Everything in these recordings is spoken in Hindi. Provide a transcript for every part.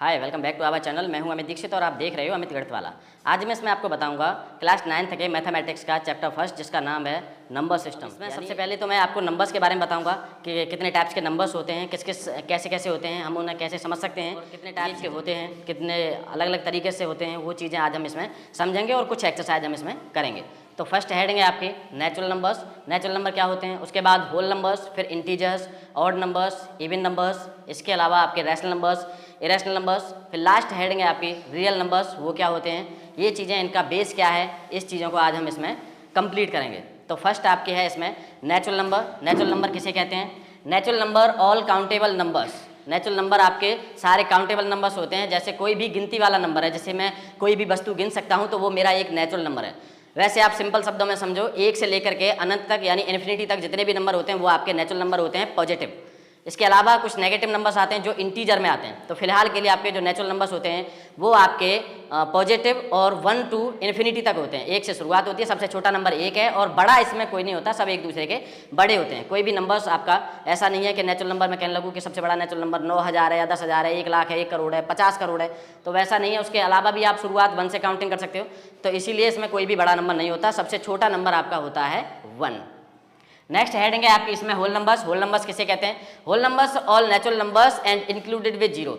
Hi, welcome back to our channel. मैं हूं अमित दीक्षित और आप देख रहे हो अमित गणित वाला। आज मैं इसमें आपको बताऊंगा क्लास 9th के मैथमेटिक्स का चैप्टर फर्स्ट, जिसका नाम है नंबर सिस्टम। इसमें सबसे पहले तो मैं आपको नंबर्स के बारे में बताऊंगा कि कितने टाइप्स के नंबर्स होते हैं, कैसे कैसे होते हैं, हम उन्हें कैसे समझ सकते हैं, और कितने टाइप्स के होते हैं, कितने अलग अलग तरीके से होते हैं, वो चीज़ें आज हम इसमें समझेंगे और कुछ एक्सरसाइज हम इसमें करेंगे। तो फर्स्ट हेडिंग है आपकी नेचुरल नंबर्स। नेचुरल नंबर क्या होते हैं, उसके बाद होल नंबर्स, फिर integers, odd numbers, even numbers, इसके अलावा आपके रैशनल नंबर्स, इरेशनल नंबर्स, फिर लास्ट हेडिंग है आपकी रियल नंबर्स, वो क्या होते हैं, ये चीज़ें, इनका बेस क्या है, इस चीज़ों को आज हम इसमें कंप्लीट करेंगे। तो फर्स्ट आपकी है इसमें नेचुरल नंबर। नेचुरल नंबर किसे कहते हैं? Natural number all countable numbers. Natural number आपके सारे काउंटेबल नंबर्स होते हैं। जैसे कोई भी गिनती वाला नंबर है, जैसे मैं कोई भी वस्तु गिन सकता हूँ, तो वो मेरा एक नेचुरल नंबर है। वैसे आप सिंपल शब्दों में समझो, 1 से लेकर के अनंत तक यानी इन्फिनिटी तक जितने भी नंबर होते हैं वो आपके नेचुरल नंबर होते हैं, पॉजिटिव। इसके अलावा कुछ नेगेटिव नंबर्स आते हैं जो इंटीजर में आते हैं। तो फिलहाल के लिए आपके जो नेचुरल नंबर्स होते हैं वो आपके पॉजिटिव और 1 to इन्फिनिटी तक होते हैं। 1 से शुरुआत होती है, सबसे छोटा नंबर 1 है और बड़ा इसमें कोई नहीं होता, सब एक दूसरे के बड़े होते हैं। कोई भी नंबर्स आपका ऐसा नहीं है कि नेचुरल नंबर में कहने लगूँ कि सबसे बड़ा नेचुरल नंबर 9000 है या 10,000 है, 1 लाख है, 1 करोड़ है, 50 करोड़ है, तो वैसा नहीं है। उसके अलावा भी आप शुरुआत 1 से काउंटिंग कर सकते हो, तो इसीलिए इसमें कोई भी बड़ा नंबर नहीं होता, सबसे छोटा नंबर आपका होता है 1। नेक्स्ट हेडिंग है आपकी इसमें होल नंबर्स। होल नंबर्स किसे कहते हैं? Whole numbers all natural numbers and included with zero.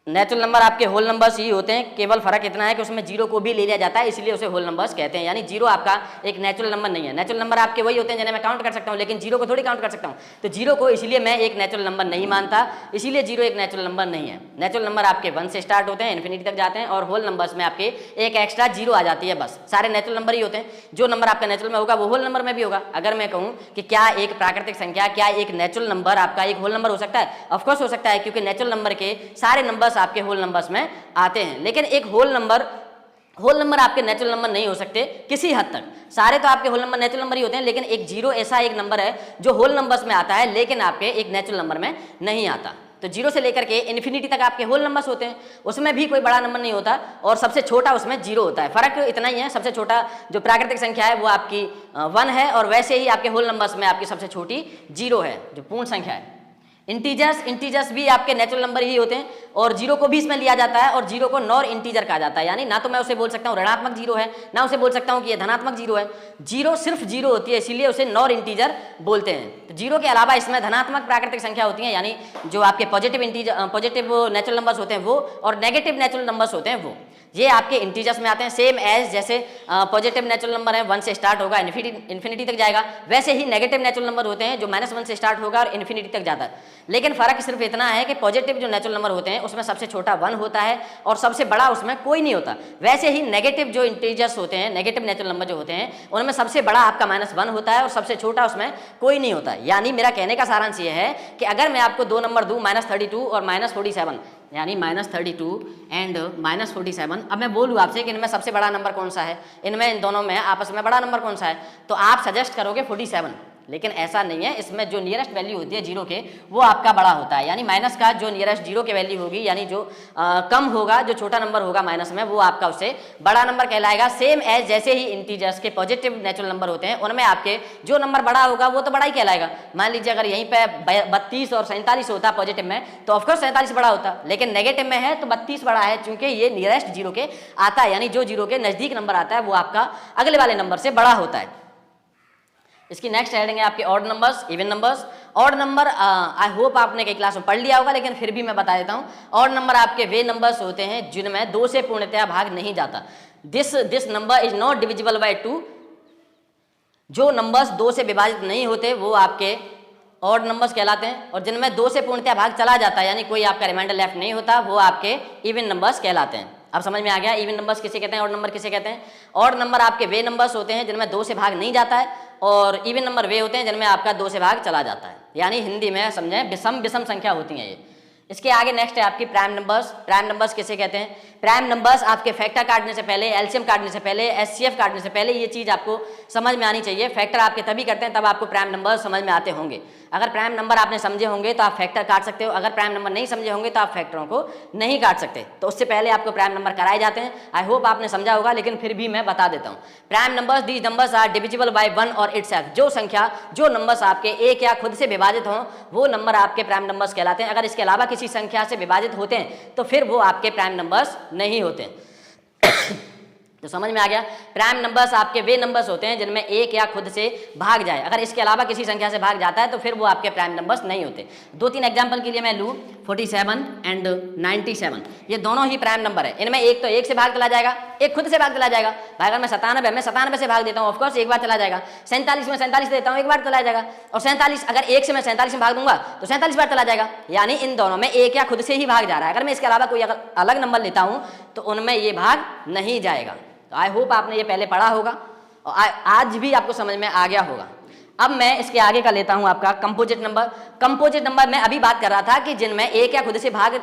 Natural number आपके होल नंबर्स ही होते हैं, केवल फर्क इतना है कि उसमें जीरो को भी ले लिया जाता है, इसलिए उसे होल नंबर्स कहते हैं। यानी जीरो आपका एक नेचुरल नंबर नहीं है। नेचुरल नंबर आपके वही होते हैं जिन्हें मैं काउंट कर सकता हूं, लेकिन जीरो को थोड़ी काउंट कर सकता हूं। तो जीरो को इसलिए मैं एक नेचुरल नंबर नहीं मानता, इसीलिए जीरो एक नेचुरल नंबर नहीं है। नेचुरल नंबर आपके 1 से स्टार्ट होते हैं, इन्फिनिटी तक जाते हैं, और होल नंबर्स में आपके एक एक्स्ट्रा जीरो आ जाती है, बस। सारे नेचुरल नंबर ही होते हैं। जो नंबर आपका नेचुरल में होगा वो होल नंबर में भी होगा। अगर मैं कहूँ कि क्या एक प्राकृतिक संख्या, क्या एक नेचुरल नंबर आपका एक होल नंबर हो सकता है? ऑफकोर्स हो सकता है, क्योंकि नेचुरल नंबर के सारे नंबर्स आपके होल नंबर्स में आते हैं। लेकिन एक होल नंबर आपके नेचुरल नंबर नहीं हो सकते किसी हद तक। सारे तो आपके होल नंबर नेचुरल नंबर ही होते हैं, लेकिन एक जीरो ऐसा एक नंबर है जो होल नंबर्स में आता है, लेकिन आपके एक नेचुरल नंबर में नहीं आता। तो जीरो से लेकर के इन्फिनिटी तक आपके होल नंबर्स होते हैं, उसमें भी कोई बड़ा नंबर नहीं होता, और सबसे छोटा उसमें जीरो होता है। फर्क इतना ही है, सबसे छोटा जो प्राकृतिक संख्या है वो आपकी 1 है, और वैसे ही आपके होल नंबर्स में आपकी सबसे छोटी जीरो है, जो पूर्ण संख्या है। इंटीजर्स भी आपके नेचुरल नंबर ही होते हैं, और जीरो को भी इसमें लिया जाता है, और जीरो को नॉर इंटीजर कहा जाता है। यानी ना तो मैं उसे बोल सकता हूँ ऋणात्मक जीरो है, ना उसे बोल सकता हूँ कि ये धनात्मक जीरो है। जीरो सिर्फ जीरो होती है, इसीलिए उसे नॉर इंटीजर बोलते हैं। तो जीरो के अलावा इसमें धनात्मक प्राकृतिक संख्या होती है, यानी जो आपके पॉजिटिव नेचुरल नंबर्स होते हैं वो, और नेगेटिव नेचुरल नंबर्स होते हैं वो, ये आपके इंटीजर्स में आते हैं। सेम एज जैसे पॉजिटिव नेचुरल नंबर है 1 से स्टार्ट होगा, इन्फिनिटी तक जाएगा, वैसे ही नेगेटिव नेचुरल नंबर होते हैं जो -1 से स्टार्ट होगा और इन्फिनिटी तक जाता है। लेकिन फर्क सिर्फ इतना है कि पॉजिटिव जो नेचुरल नंबर होते हैं उसमें सबसे छोटा 1 होता है और सबसे बड़ा उसमें कोई नहीं होता। वैसे ही नेगेटिव जो इंटीजर्स होते हैं, नेगेटिव नेचुरल नंबर जो होते हैं, उनमें सबसे बड़ा आपका -1 होता है और सबसे छोटा उसमें कोई नहीं होता। यानी मेरा कहने का सारांश ये है कि अगर मैं आपको 2 नंबर दूं, -32 और -47, यानी -32 एंड -47, अब मैं बोलूँ आपसे कि इनमें सबसे बड़ा नंबर कौन सा है, इन दोनों में आपस में बड़ा नंबर कौन सा है, तो आप सजेस्ट करोगे 47। लेकिन ऐसा नहीं है, इसमें जो नियरेस्ट वैल्यू होती है जीरो के, वो आपका बड़ा होता है। यानी माइनस का जो नियरेस्ट जीरो की वैल्यू होगी, यानी जो कम होगा, जो छोटा नंबर होगा माइनस में, वो आपका उससे बड़ा नंबर कहलाएगा। सेम एज जैसे ही इंटीजर्स के पॉजिटिव नेचुरल नंबर होते हैं, उनमें आपके जो नंबर बड़ा होगा वो तो बड़ा ही कहलाएगा। मान लीजिए अगर यहीं पे 32 और 47 होता पॉजिटिव में, तो ऑफकोर्स 47 बड़ा होता, लेकिन नेगेटिव में है तो 32 बड़ा है, क्योंकि ये नियरेस्ट जीरो के आता है। यानी जो जीरो के नजदीक नंबर आता है वो आपका अगले वाले नंबर से बड़ा होता है। इसकी नेक्स्ट हेडिंग है आपके odd numbers, even numbers. Odd number I hope आपने कई क्लास में पढ़ लिया होगा, लेकिन फिर भी मैं बता देता हूं। ऑड नंबर आपके वे नंबर्स होते हैं जिनमें 2 से पूर्णतया भाग नहीं जाता। This number is not divisible by 2। जो नंबर्स 2 से विभाजित नहीं होते वो आपके ऑड नंबर्स कहलाते हैं, और जिनमें 2 से पूर्णतया भाग चला जाता है, यानी कोई आपका रिमाइंडर लेफ्ट नहीं होता, वो आपके इवन नंबर्स कहलाते हैं। अब समझ में आ गया इवन नंबर्स किसे कहते हैं, ऑड नंबर किसे कहते हैं। ऑड नंबर आपके वे नंबर्स होते हैं जिनमें 2 से भाग नहीं जाता है, और इवन नंबर वे होते हैं जिनमें आपका 2 से भाग चला जाता है। यानी हिंदी में समझें विषम संख्या होती हैं ये। इसके आगे नेक्स्ट है आपकी प्राइम नंबर्स। प्राइम नंबर्स किसे कहते हैं? प्राइम नंबर्स आपके फैक्टर काटने से पहले, एलसीएम काटने से पहले, एचसीएफ काटने से पहले ये चीज़ आपको समझ में आनी चाहिए। फैक्टर आपके तभी करते हैं तब आपको प्राइम नंबर समझ में आते होंगे। अगर प्राइम नंबर आपने समझे होंगे तो आप फैक्टर काट सकते हो, अगर प्राइम नंबर नहीं समझे होंगे तो आप फैक्टरों को नहीं काट सकते। तो उससे पहले आपको प्राइम नंबर कराए जाते हैं। आई होप आपने समझा होगा, लेकिन फिर भी मैं बता देता हूँ। Prime numbers, these numbers are divisible by 1 और इटसेल्फ। जो नंबर्स आपके एक या खुद से विभाजित हों वो नंबर आपके प्राइम नंबर्स कहलाते हैं। अगर इसके अलावा किसी संख्या से विभाजित होते हैं तो फिर वो आपके प्राइम नंबर्स नहीं होते। तो समझ में आ गया। प्राइम नंबर्स आपके वे नंबर्स होते हैं जिनमें एक या खुद से भाग जाए। अगर इसके अलावा किसी संख्या से भाग जाता है तो फिर वो आपके प्राइम नंबर्स नहीं होते। 2-3 एग्जांपल के लिए मैं लूँ, 47 एंड 97, ये दोनों ही प्राइम नंबर है। इनमें एक तो एक से भाग चला जाएगा, एक खुद से भाग चला जाएगा। भाई अगर मैं 97 से भाग देता हूँ ऑफकोर्स एक बार चला जाएगा। 47 में 47 देता हूँ, एक बार चला जाएगा। और 47 अगर एक से मैं 47 में भाग दूंगा तो 47 बार चला जाएगा। यानी इन दोनों में एक या खुद से ही भाग जा रहा है। अगर मैं इसके अलावा कोई अलग नंबर लेता हूँ तो उनमें ये भाग नहीं जाएगा। तो आई होप आपने ये पहले पढ़ा होगा और आज भी आपको समझ में आ गया होगा। अब मैं इसके आगे का लेता हूं आपका कंपोजिट नंबर। कंपोजिट नंबर मैं अभी बात कर रहा था कि जिनमें एक या खुद से भाग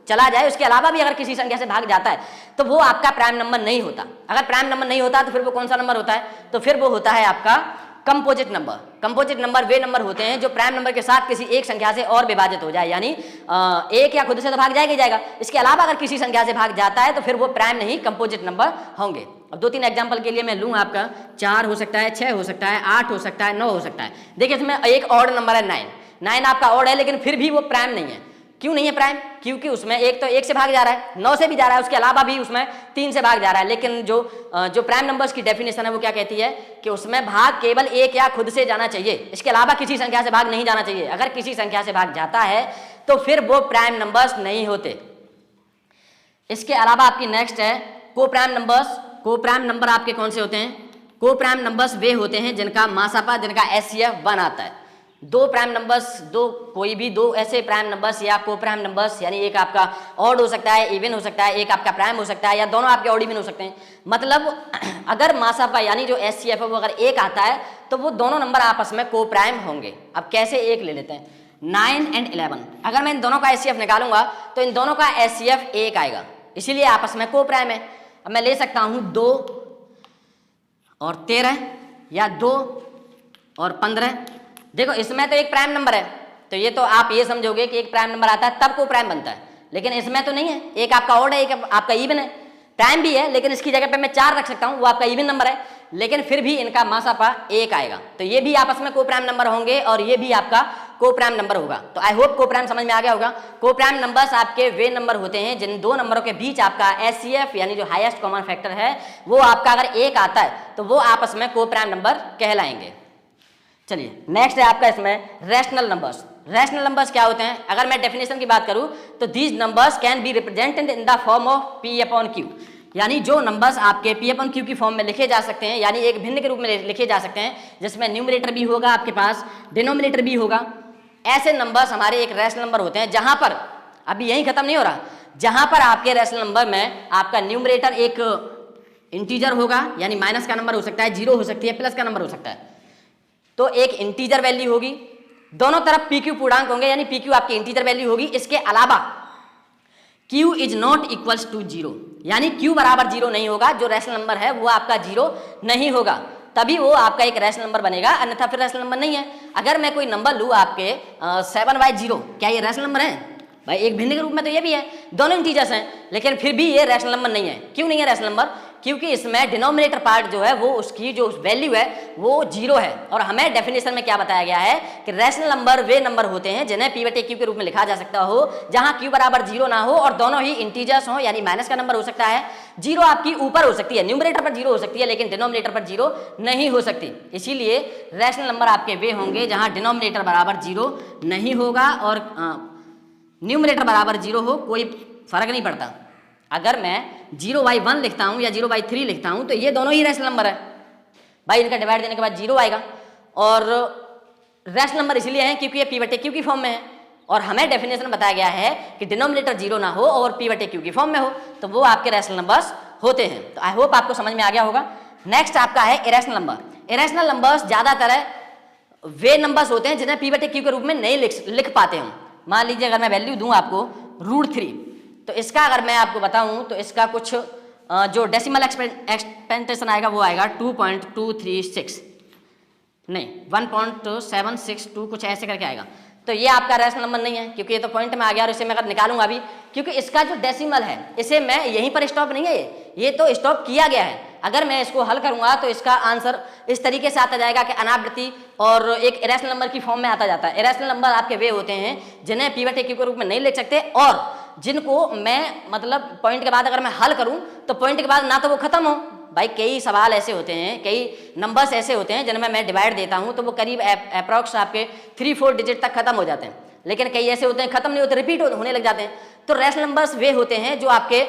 चला जाए, उसके अलावा भी अगर किसी संख्या से भाग जाता है तो वो आपका प्राइम नंबर नहीं होता। अगर प्राइम नंबर नहीं होता तो फिर वो कौन सा नंबर होता है? तो फिर वो होता है आपका कंपोजिट नंबर। कंपोजिट नंबर वे नंबर होते हैं जो प्राइम नंबर के साथ किसी एक संख्या से और विभाजित हो जाए। यानी एक या खुद से तो भाग जाएगा ही जाएगा, इसके अलावा अगर किसी संख्या से भाग जाता है तो फिर वो प्राइम नहीं कंपोजिट नंबर होंगे। अब 2-3 एग्जांपल के लिए मैं लूँ आपका 4 हो सकता है, 6 हो सकता है, 8 हो सकता है, 9 हो सकता है। देखिए इसमें एक ऑड नंबर है 9 आपका ऑड है, लेकिन फिर भी वो प्राइम नहीं है। क्यों नहीं है प्राइम? क्योंकि उसमें एक तो एक से भाग जा रहा है, 9 से भी जा रहा है, उसके अलावा भी उसमें 3 से भाग जा रहा है। लेकिन जो प्राइम नंबर्स की डेफिनेशन है वो क्या कहती है कि उसमें भाग केवल एक या खुद से जाना चाहिए, इसके अलावा किसी संख्या से भाग नहीं जाना चाहिए। अगर किसी संख्या से भाग जाता है तो फिर वो प्राइम नंबर्स नहीं होते। इसके अलावा आपकी नेक्स्ट है को प्राइम नंबर्स। को प्राइम नंबर आपके कौन से होते हैं? को प्राइम नंबर्स वे होते हैं जिनका मासापा, जिनका एचसीएफ 1 आता है। दो प्राइम नंबर्स, कोई भी दो ऐसे प्राइम नंबर्स या को प्राइम नंबर्स, यानी एक आपका ऑड हो सकता है, इवन हो सकता है, एक आपका प्राइम हो सकता है, या दोनों आपके ऑड इवन हो सकते हैं। मतलब अगर मासापा यानी जो एचसीएफ है वो अगर एक आता है तो वो दोनों नंबर आपस में को प्राइम होंगे। अब कैसे? एक ले लेते हैं, 9 एंड 11। अगर मैं इन दोनों का एचसीएफ निकालूंगा तो इन दोनों का एचसीएफ 1 आएगा, इसीलिए आपस में को प्राइम है। अब मैं ले सकता हूं 2 और 13 या 2 और 15। देखो इसमें तो एक प्राइम नंबर है, तो ये तो आप ये समझोगे कि एक प्राइम नंबर आता है तब को प्राइम बनता है, लेकिन इसमें तो नहीं है। एक आपका ऑड है, एक आपका इवन है। प्राइम भी है लेकिन इसकी जगह पे मैं 4 रख सकता हूँ, वो आपका इवन नंबर है, लेकिन फिर भी इनका मासापा 1 आएगा। तो ये भी आपस में को प्राइम नंबर होंगे और ये भी आपका को प्राइम नंबर होगा। तो आई होप को प्राइम समझ में आ गया होगा। को प्राइम नंबर्स आपके वे नंबर होते हैं जिन दो नंबरों के बीच आपका एचसीएफ यानी जो हाईएस्ट कॉमन फैक्टर है वो आपका अगर 1 आता है तो वो आपस में को प्राइम नंबर कहलाएंगे। चलिए नेक्स्ट है आपका इसमें रेशनल नंबर्स। रेशनल नंबर्स क्या होते हैं? अगर मैं डेफिनेशन की बात करूं तो these numbers can be represented in the form of P/Q, यानी जो नंबर्स आपके P/Q की फॉर्म में लिखे जा सकते हैं, यानी एक भिन्न के रूप में लिखे जा सकते हैं, जिसमें न्यूमरेटर भी होगा आपके पास, डिनोमिनेटर भी होगा। ऐसे नंबर्स हमारे एक रेशनल नंबर होते हैं, जहां पर अभी यही खत्म नहीं हो रहा, जहां पर आपके रेशनल नंबर में आपका न्यूमरेटर एक इंटीजर होगा, यानी माइनस का नंबर हो सकता है, 0 हो सकती है, प्लस का नंबर हो सकता है। तो एक इंटीजर वैल्यू होगी, दोनों तरफ PQ पूर्णांक होंगे, यानी PQ आपकी इंटीजर वैल्यू होगी। इसके अलावा Q is not equals to 0, यानी Q बराबर 0 नहीं होगा। जो रेशनल नंबर है वो आपका 0 नहीं होगा, तभी वो आपका एक रेशनल नंबर बनेगा, अन्यथा फिर रेशनल नंबर नहीं है। अगर मैं कोई नंबर लूँ आपके 7/0, क्या ये रेशनल नंबर है? भाई एक भिन्न के रूप में तो ये भी है, दोनों इंटीजर्स हैं, लेकिन फिर भी ये रेशनल नंबर नहीं है। क्यों नहीं है रेशनल नंबर? क्योंकि इसमें डिनोमिनेटर पार्ट जो है वो उसकी जो वैल्यू है वो 0 है। और हमें डेफिनेशन में क्या बताया गया है कि रेशनल नंबर वे नंबर होते हैं जिन्हें P/Q के रूप में लिखा जा सकता हो जहां Q बराबर 0 ना हो और दोनों ही इंटीजर्स हो, यानी माइनस का नंबर हो सकता है। 0 आपकी ऊपर हो सकती है, न्यूमरेटर पर 0 हो सकती है, लेकिन डिनोमिनेटर पर 0 नहीं हो सकती। इसीलिए रेशनल नंबर आपके वे होंगे जहां डिनोमिनेटर बराबर 0 नहीं होगा और न्यूमरेटर बराबर 0 हो, कोई फर्क नहीं पड़ता। अगर मैं 0/1 लिखता हूं या 0/3 लिखता हूं तो ये दोनों ही रेशनल नंबर है भाई, इनका डिवाइड देने के बाद 0 आएगा। और रेशनल नंबर इसलिए है क्योंकि ये P/Q की फॉर्म में है, और हमें डेफिनेशन में बताया गया है कि डिनोमिनेटर 0 ना हो और P/Q की फॉर्म में हो, तो वो आपके रेशनल नंबर्स होते हैं। तो आई होप आपको समझ में आ गया होगा। नेक्स्ट आपका है इरेशनल नंबर। इरेशनल नंबर्स ज्यादातर वे नंबर्स होते हैं जिन्हें P/Q के रूप में नहीं लिख पाते हम। मान लीजिए अगर मैं वैल्यू दूं आपको √3, तो इसका अगर मैं आपको बताऊं तो इसका कुछ जो डेसिमल एक्सपेंटेशन आएगा वो आएगा 2.236, नहीं 1.762 कुछ ऐसे करके आएगा। तो ये आपका रैशनल नंबर नहीं है, क्योंकि ये तो पॉइंट में आ गया और इसे मैं अगर निकालूंगा अभी, क्योंकि इसका जो डेसिमल है इसे मैं यहीं पर स्टॉप नहीं है, ये तो स्टॉप किया गया है। अगर मैं इसको हल करूंगा तो इसका आंसर इस तरीके से आता जाएगा कि अनावृत्ति और एक इरेशनल नंबर की फॉर्म में आता जाता है। इरेशनल नंबर आपके वे होते हैं जिन्हें पी बटे क्यू के रूप में नहीं लिख सकते, और जिनको मैं मतलब पॉइंट के बाद अगर मैं हल करूं तो पॉइंट के बाद ना तो वो खत्म हो। भाई कई सवाल ऐसे होते हैं, कई नंबर्स ऐसे होते हैं जिनमें मैं डिवाइड देता हूं तो वो करीब अप्रॉक्स आपके 3-4 डिजिट तक खत्म हो जाते हैं, लेकिन कई ऐसे होते हैं खत्म नहीं होते, रिपीट होने लग जाते हैं। तो रैशनल नंबर्स वे होते हैं जो आपके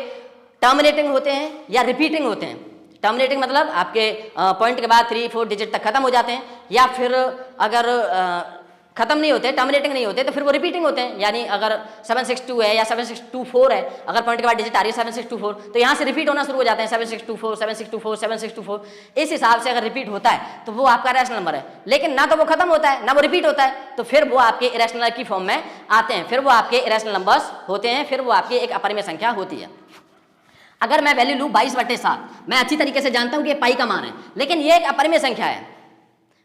टर्मिनेटिंग होते हैं या रिपीटिंग होते हैं। टर्मिनेटिंग मतलब आपके पॉइंट के बाद 3-4 डिजिट तक खत्म हो जाते हैं, या फिर अगर खत्म नहीं होते, टर्मिनेटिंग नहीं होते, तो फिर वो रिपीटिंग होते हैं। यानी अगर 762 है या 7624 है, अगर पॉइंट के बाद डिजिट आ रही है 7624, तो यहाँ से रिपीट होना शुरू हो जाते हैं 7624 7624 7624। इस हिसाब से अगर रिपीट होता है तो वो आपका रैशनल नंबर है, लेकिन ना तो वो खत्म होता है ना वो रिपीट होता है, तो फिर वो आपके इरेशनल की फॉर्म में आते हैं, फिर वो आपके इरेशनल नंबर्स होते हैं, फिर वो आपकी एक अपरिमेय संख्या होती है। अगर मैं वैल्यू लूँ 22/7, मैं अच्छी तरीके से जानता हूँ कि ये पाई का मान है, लेकिन ये एक अपरिमेय संख्या है।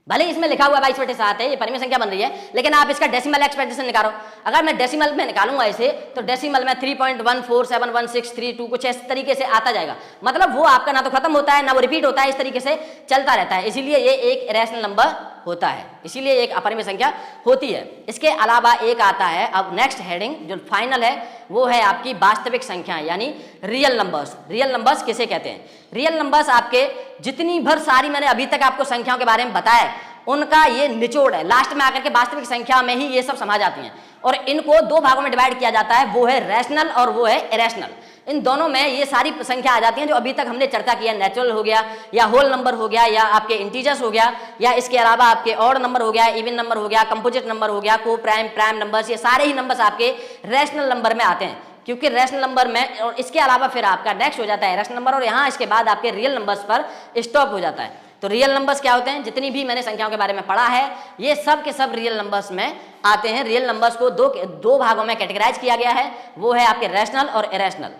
भले इसमें लिखा हुआ 22/7 है, ये परिमेय संख्या बन रही है, लेकिन आप इसका डेसिमल एक्सपेंटेशन निकालो। अगर मैं डेसिमल में निकालूंगा इसे, तो डेसिमल में 3.147163 कुछ इस तरीके से आता जाएगा। मतलब वो आपका ना तो खत्म होता है ना वो रिपीट होता है, इस तरीके से चलता रहता है, इसीलिए ये एक इरेशनल नंबर होता है, इसीलिए एक अपरिमेय संख्या होती है। इसके अलावा एक आता है, अब नेक्स्ट हेडिंग जो फाइनल है वो है आपकी वास्तविक संख्या यानी रियल नंबर्स। रियल नंबर्स किसे कहते हैं? रियल नंबर्स आपके जितनी भर सारी मैंने अभी तक आपको संख्याओं के बारे में बताया उनका ये निचोड़ है, लास्ट में आकर के वास्तविक संख्या में ही ये सब समा जाती हैं, और इनको दो भागों में डिवाइड किया जाता है, वो है रैशनल और वो है इरेशनल। इन दोनों में ये सारी संख्या आ जाती हैं जो अभी तक हमने चर्चा किया, नेचुरल हो गया या होल नंबर हो गया या आपके इंटीजर्स हो गया, या इसके अलावा आपके ऑड नंबर हो गया, इवन नंबर हो गया, कंपोजिट नंबर हो गया, को प्राइम प्राइम नंबर्स, ये सारे ही नंबर्स आपके रैशनल नंबर में आते हैं, क्योंकि रैशनल नंबर में, और इसके अलावा फिर आपका नेक्स्ट हो जाता है इरेशनल नंबर, और यहाँ इसके बाद आपके रियल नंबर्स पर स्टॉप हो जाता है। तो रियल नंबर्स क्या होते हैं? जितनी भी मैंने संख्याओं के बारे में पढ़ा है ये सब के सब रियल नंबर्स में आते हैं। रियल नंबर्स को दो भागों में कैटेगराइज किया गया है, वो है आपके रैशनल और इरेशनल।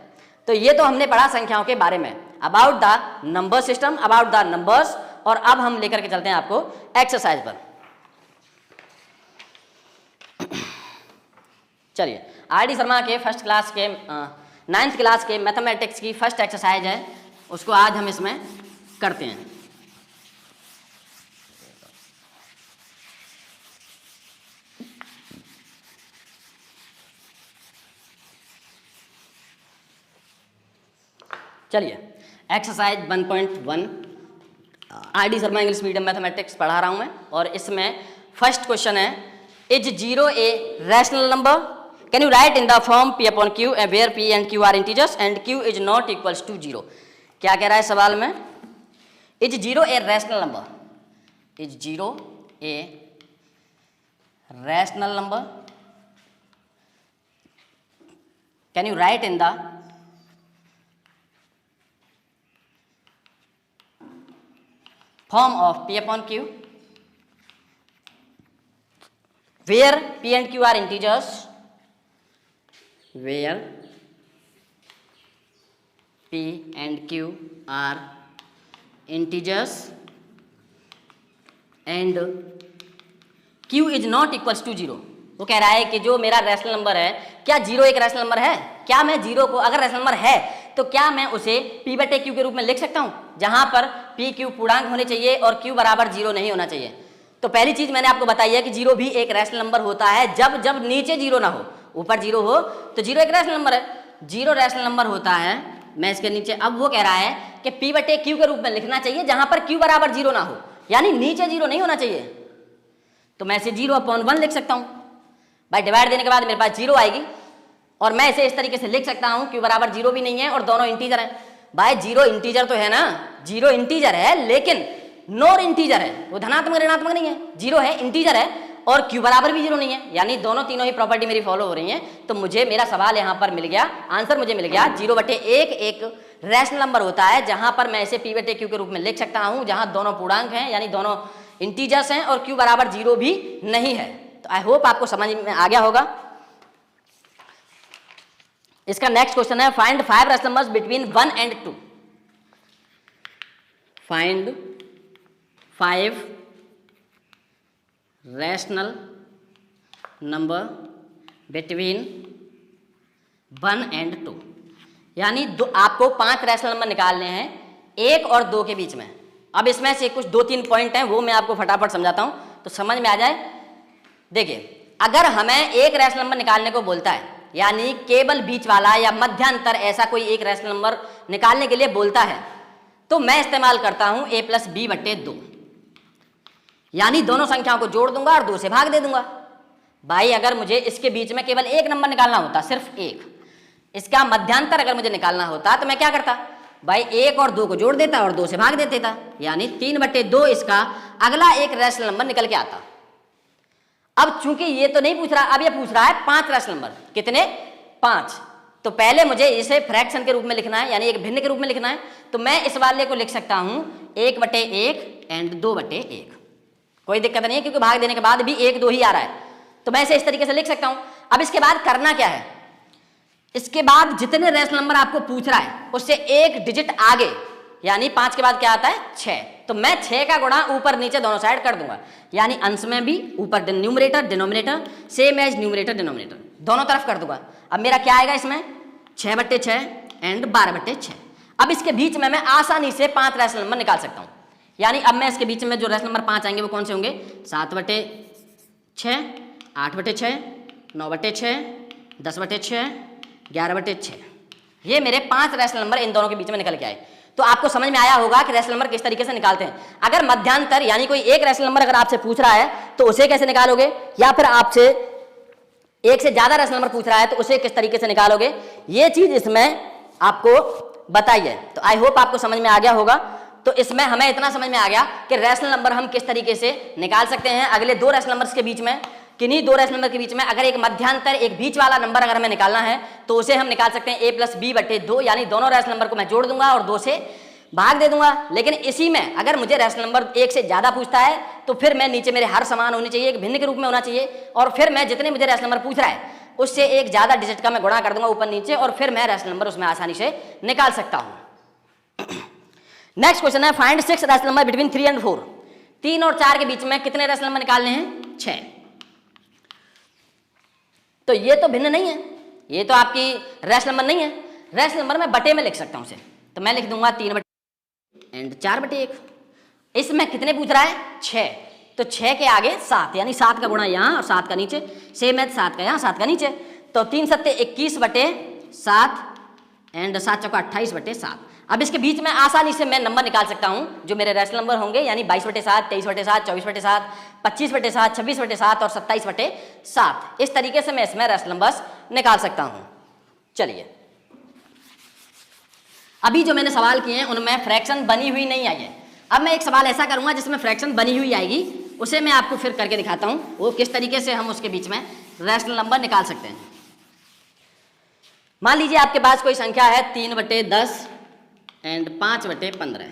तो ये तो हमने पढ़ा संख्याओं के बारे में, about the number system, about the numbers. और अब हम लेकर के चलते हैं आपको एक्सरसाइज पर। चलिए, आर.डी. शर्मा के फर्स्ट क्लास के 9th क्लास के मैथमेटिक्स की फर्स्ट एक्सरसाइज है, उसको आज हम इसमें करते हैं। चलिए, exercise 1.1 R D. Sharma English medium mathematics पढ़ा रहा हूं मैं, और इसमें फर्स्ट क्वेश्चन है, is 0 a rational number? Can you write in the form P upon Q where P and Q are integers and Q is not equals to 0। क्या कह रहा है सवाल में? Is 0 a rational number? Is 0 a rational number? Can you write in the form of P upon Q where P and Q are integers, where P and Q are integers and Q is not equals to 0। वो कह रहा है कि जो मेरा रैशनल नंबर है, क्या 0 एक रैशनल नंबर है? क्या मैं 0 को, अगर रैशनल नंबर है तो क्या मैं उसे P बटे Q के रूप में लिख सकता हूं, जहां पर P Q पूर्णांक होने चाहिए और Q बराबर 0 नहीं होना चाहिए? तो पहली चीज मैंने आपको बताई है कि 0 भी एक रैशनल नंबर होता है जब जब नीचे 0 ना हो, ऊपर 0 हो तो 0 एक रैशनल नंबर है। 0 रैशनल नंबर होता है, मैं इसके नीचे, अब वो कह रहा है कि P बटे Q के रूप में लिखना चाहिए जहां पर Q बराबर 0 ना हो, यानी नीचे 0 नहीं होना चाहिए। तो मैं इसे 0/1 लिख सकता हूं भाई, डिवाइड देने के बाद मेरे पास 0 आएगी, और मैं इसे इस तरीके से लिख सकता हूं Q बराबर 0 भी नहीं है और दोनों इंटीजर हैं। भाई 0 इंटीजर तो है ना, 0 इंटीजर है लेकिन नॉर इंटीजर है, वो धनात्मक ऋणात्मक नहीं है, 0 है, इंटीजर है, और Q बराबर भी 0 नहीं है, यानी दोनों तीनों ही प्रॉपर्टी मेरी फॉलो हो रही है। तो मुझे मेरा सवाल यहाँ पर मिल गया, आंसर मुझे मिल गया 0/1 एक रैशनल नंबर होता है जहां पर मैं इसे P बटे Q के रूप में लिख सकता हूं, जहां दोनों पूर्णांक हैं यानी दोनों इंटीजर्स हैं और Q बराबर 0 भी नहीं है। तो आई होप आपको समझ में आ गया होगा। इसका नेक्स्ट क्वेश्चन है find 5 rational numbers between 1 and 2। Find 5 rational number between 1 and 2, यानी आपको 5 रैशनल नंबर निकालने हैं 1 और 2 के बीच में। अब इसमें से कुछ 2-3 पॉइंट हैं, वो मैं आपको फटाफट समझाता हूं तो समझ में आ जाए। देखिए, अगर हमें एक रैशनल नंबर निकालने को बोलता है, यानी केवल बीच वाला या मध्यांतर ऐसा कोई एक रैशनल नंबर निकालने के लिए बोलता है, तो मैं इस्तेमाल करता हूं a + b/2, यानी दोनों संख्याओं को जोड़ दूंगा और 2 से भाग दे दूंगा। भाई अगर मुझे इसके बीच में केवल एक नंबर निकालना होता, सिर्फ एक, इसका मध्यांतर अगर मुझे निकालना होता तो मैं क्या करता, भाई 1 और 2 को जोड़ देता और 2 से भाग देते था, यानी 3/2 इसका अगला एक रैशनल नंबर निकल के आता। अब चूंकि ये तो नहीं पूछ रहा, अब ये पूछ रहा है 5 रैशनल नंबर, कितने, 5। तो पहले मुझे इसे फ्रैक्शन के रूप में लिखना है, यानी एक भिन्न के रूप में लिखना है, तो मैं इस वाले को लिख सकता हूं 1/1 एंड 2/1। कोई दिक्कत नहीं है, क्योंकि भाग देने के बाद भी 1-2 ही आ रहा है, तो मैं इसे इस तरीके से लिख सकता हूं। अब इसके बाद करना क्या है, इसके बाद जितने रैशनल नंबर आपको पूछ रहा है उससे एक डिजिट आगे, यानी 5 के बाद क्या आता है, 6, तो मैं 6 का गुणा ऊपर नीचे दोनों साइड कर दूंगा, यानी अंश में भी ऊपर numerator denominator same as numerator denominator, दोनों तरफ कर दूंगा। अब मेरा क्या आएगा इसमें, 6/6 एंड 12/6। अब इसके बीच में मैं आसानी से 5 रैशनल नंबर निकाल सकता हूं, यानी अब मैं इसके बीच में जो रैशनल नंबर 5 आएंगे वो कौन से होंगे, 7/6, 8/6, 9/6, 10/6, 11/6। ये मेरे 5 रैशनल नंबर इन दोनों के बीच में निकल के आए। तो आपको समझ में आया होगा कि रैशनल नंबर किस तरीके से निकालते हैं। अगर मध्यांतर यानी कोई एक रैशनल नंबर अगर आपसे पूछ रहा है तो उसे कैसे निकालोगे, या फिर आपसे एक से ज्यादा रैशनल नंबर पूछ रहा है तो उसे किस तरीके से निकालोगे, ये चीज इसमें आपको बताइए। तो आई होप आपको समझ में आ गया होगा। तो इसमें हमें इतना समझ में आ गया कि रैशनल नंबर हम किस तरीके से निकाल सकते हैं। अगले 2 रैशनल नंबर्स के बीच में, किन्हीं 2 रैशनल नंबर के बीच में अगर एक मध्यांतर, एक बीच वाला नंबर अगर हमें निकालना है तो उसे हम निकाल सकते हैं a + b/2, यानी दोनों रैशनल नंबर को मैं जोड़ दूंगा और 2 से भाग दे दूंगा। लेकिन इसी में अगर मुझे रैशनल नंबर 1 से ज्यादा पूछता है तो फिर मैं नीचे मेरे हर समान होनी चाहिए, एक भिन्न के रूप में होना चाहिए, और फिर मैं जितने मुझे रैशनल नंबर पूछ रहा है उससे एक ज्यादा डिजिट का मैं गुणा कर दूंगा ऊपर नीचे, और फिर मैं रैशनल नंबर उसमें आसानी से निकाल सकता हूं। नेक्स्ट क्वेश्चन है find 6 rational number between 3 and 4। 3 और 4 के बीच में कितने रैशनल नंबर निकालने हैं, 6। तो ये तो भिन्न नहीं है, ये तो आपकी रैशनल नंबर नहीं है। रैशनल नंबर मैं बटे में लिख सकता हूं उसे, तो मैं लिख दूंगा 3/1 एंड 4/1। इसमें कितने पूछ रहा है, 6, तो 6 के आगे 7, यानी 7 का गुणा यहाँ और 7 का नीचे, सेम है 7 का यहाँ 7 का नीचे, तो 3 × 7 = 21/7 एंड 7 × 4 = 28/7। अब इसके बीच में आसानी से मैं नंबर निकाल सकता हूं जो मेरे रैशनल नंबर होंगे, यानी 22/7, 23/7, 24/7, 25/7, 26/7 और 27/7। इस तरीके से मैं इसमें रैशनल नंबर्स निकाल सकता हूं। चलिए, अभी जो मैंने सवाल किए हैं उनमें फ्रैक्शन बनी हुई नहीं आई है। अब मैं एक सवाल ऐसा करूंगा जिसमें फ्रैक्शन बनी हुई आएगी, उसे मैं आपको फिर करके दिखाता हूं वो किस तरीके से हम उसके बीच में रैशनल नंबर निकाल सकते हैं। मान लीजिए आपके पास कोई संख्या है 3/10 एंड 5/15।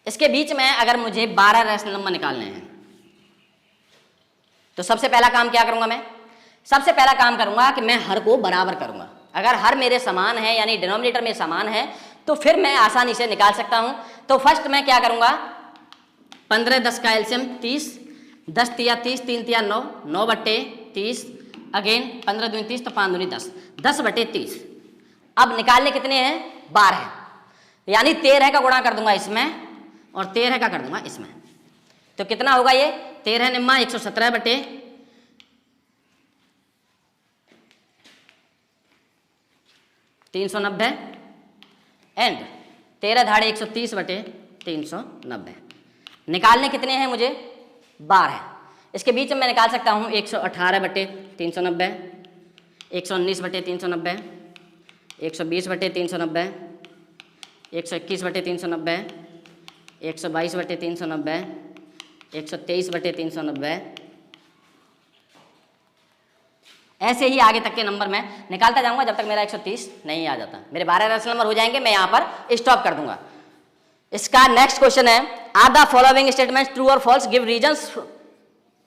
इसके बीच में अगर मुझे 12 रैशनल नंबर निकालने हैं तो सबसे पहला काम क्या करूंगा, मैं सबसे पहला काम करूंगा कि मैं हर को बराबर करूंगा। अगर हर मेरे समान है यानी डिनोमिनेटर में समान है तो फिर मैं आसानी से निकाल सकता हूं। तो फर्स्ट मैं क्या करूंगा, 15 10 का एलसीएम 30, 10 × 30, 3 × 9, 9/30, अगेन 15 दूनी 30 तो 5 दूनी 10, 10/30। अब निकालने कितने हैं, 12, यानी 13 का गुणा कर दूंगा इसमें और 13 का कर दूंगा इसमें। तो कितना होगा ये, 13 निम्मा 117/390 एंड 13 धाड़े 130/390। निकालने कितने हैं मुझे, 12। इसके बीच में मैं निकाल सकता हूँ 118/390, 119/390, 120/390, 121/390, 122/390, 123/390, ऐसे ही आगे तक के नंबर मैं निकालता जाऊंगा जब तक मेरा 130 नहीं आ जाता। मेरे 12 रैशनल नंबर हो जाएंगे, मैं यहां पर स्टॉप कर दूंगा। इसका नेक्स्ट क्वेश्चन है are the following statements true और false, give reasons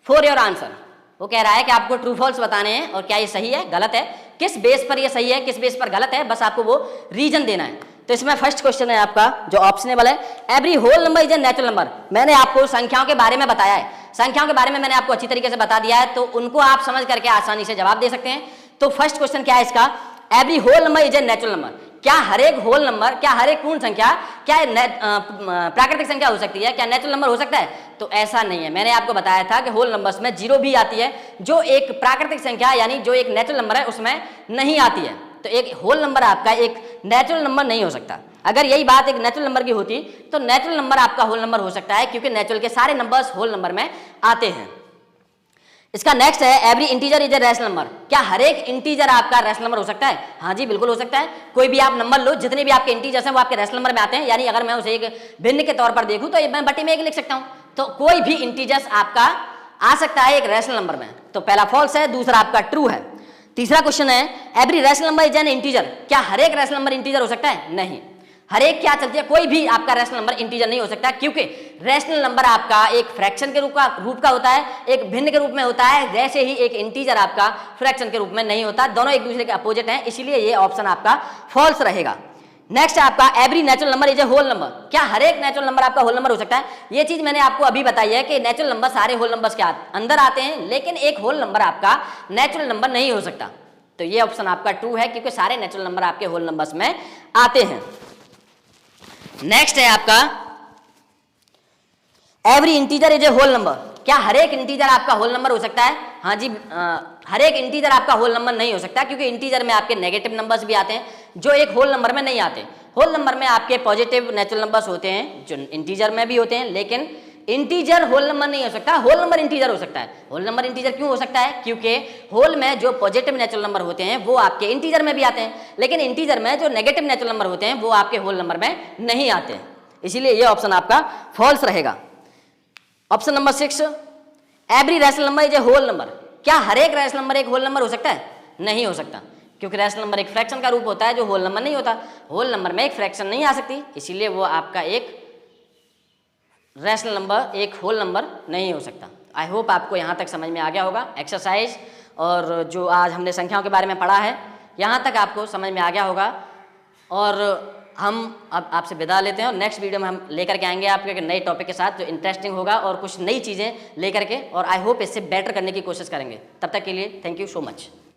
for your answer. वो कह रहा है कि आपको ट्रू फॉल्स बताने हैं और क्या ये सही है गलत है किस बेस पर ये सही है, किस बेस पर गलत है, बस आपको वो रीजन देना है। तो इसमें फर्स्ट क्वेश्चन है आपका जो ऑप्शनेबल है, every whole number is a natural number. मैंने आपको संख्याओं के बारे में बताया है, संख्याओं के बारे में मैंने आपको अच्छी तरीके से बता दिया है, तो उनको आप समझ करके आसानी से जवाब दे सकते हैं। तो फर्स्ट क्वेश्चन क्या है इसका, every whole number is a natural number. क्या हर एक होल नंबर, क्या हर एक पूर्ण संख्या क्या प्राकृतिक संख्या हो सकती है, क्या नेचुरल नंबर हो सकता है? तो ऐसा नहीं है। मैंने आपको बताया था कि होल नंबर्स में जीरो भी आती है, जो एक प्राकृतिक संख्या यानी जो एक नेचुरल नंबर है उसमें नहीं आती है। तो एक होल नंबर आपका एक नेचुरल नंबर नहीं हो सकता। अगर यही बात एक नेचुरल नंबर की होती तो नेचुरल नंबर आपका होल नंबर हो सकता है, क्योंकि नेचुरल के सारे नंबर्स होल नंबर में आते हैं। इसका नेक्स्ट है, every integer is A rational number. क्या हर एक इंटीजर आपका रैशनल नंबर हो सकता है? हाँ जी, बिल्कुल हो सकता है। कोई भी आप नंबर लो, जितने भी आपके इंटीजर्स हैं वो आपके रैशनल नंबर में आते हैं। यानी अगर मैं उसे एक भिन्न के तौर पर देखूं तो मैं बटे में एक लिख सकता हूं। तो कोई भी इंटीजर्स आपका आ सकता है एक रैशनल नंबर में। तो पहला फॉल्स है, दूसरा आपका ट्रू है। तीसरा क्वेश्चन है, every rational number is an integer. क्या हर एक रैशनल नंबर इंटीजर हो सकता है? नहीं। हर एक क्या चलती है, कोई भी आपका रैशनल नंबर इंटीजर नहीं हो सकता, क्योंकि रैशनल नंबर आपका एक फ्रैक्शन के रूप का होता है, एक भिन्न के रूप में होता है, जैसे ही एक इंटीजर आपका फ्रैक्शन के रूप में नहीं होता। दोनों एक दूसरे के अपोजिट हैं, इसीलिए ये ऑप्शन आपका फॉल्स रहेगा। नेक्स्ट है आपका, every natural number is a whole number. क्या हर एक नेचुरल नंबर आपका होल नंबर हो सकता है? ये चीज मैंने आपको अभी बताई है कि नेचुरल नंबर सारे होल नंबर्स के अंदर आते हैं, लेकिन एक होल नंबर आपका नेचुरल नंबर नहीं हो सकता। तो ये ऑप्शन आपका ट्रू है, क्योंकि सारे नेचुरल नंबर आपके होल नंबर्स में आते हैं। नेक्स्ट है आपका, every integer is a whole number. क्या हर एक इंटीजर आपका होल नंबर हो सकता है? हाँ जी, हर एक इंटीजर आपका होल नंबर नहीं हो सकता, क्योंकि इंटीजर में आपके नेगेटिव नंबर्स भी आते हैं जो एक होल नंबर में नहीं आते। होल नंबर में आपके पॉजिटिव नेचुरल नंबर्स होते हैं जो इंटीजर में भी होते हैं, लेकिन इंटीजर होल नंबर नहीं हो सकता, होल नंबर इंटीजर हो सकता है। होल नंबर इंटीजर क्यों हो सकता है? क्योंकि होल में जो पॉजिटिव नेचुरल नंबर होते हैं वो आपके इंटीजर में भी आते हैं, लेकिन इंटीजर में जो नेगेटिव नेचुरल नंबर होते हैं वो आपके होल नंबर में नहीं आते हैं। इसीलिए ये ऑप्शन आपका फॉल्स रहेगा। Option number 6, every rational number is a whole number. क्या हर एक रैशनल नंबर एक होल नंबर हो सकता है? नहीं हो सकता, क्योंकि रैशनल नंबर एक फ्रैक्शन का रूप होता है जो होल नंबर नहीं होता। होल नंबर में एक फ्रैक्शन नहीं आ सकती, इसीलिए वो आपका एक रैशनल नंबर एक होल नंबर नहीं हो सकता। आई होप आपको यहाँ तक समझ में आ गया होगा। एक्सरसाइज और जो आज हमने संख्याओं के बारे में पढ़ा है, यहाँ तक आपको समझ में आ गया होगा। और हम अब आपसे विदा लेते हैं, और नेक्स्ट वीडियो में हम लेकर के आएंगे आपके एक नए टॉपिक के साथ जो इंटरेस्टिंग होगा और कुछ नई चीज़ें लेकर के, और आई होप इससे बेटर करने की कोशिश करेंगे। तब तक के लिए थैंक यू सो मच।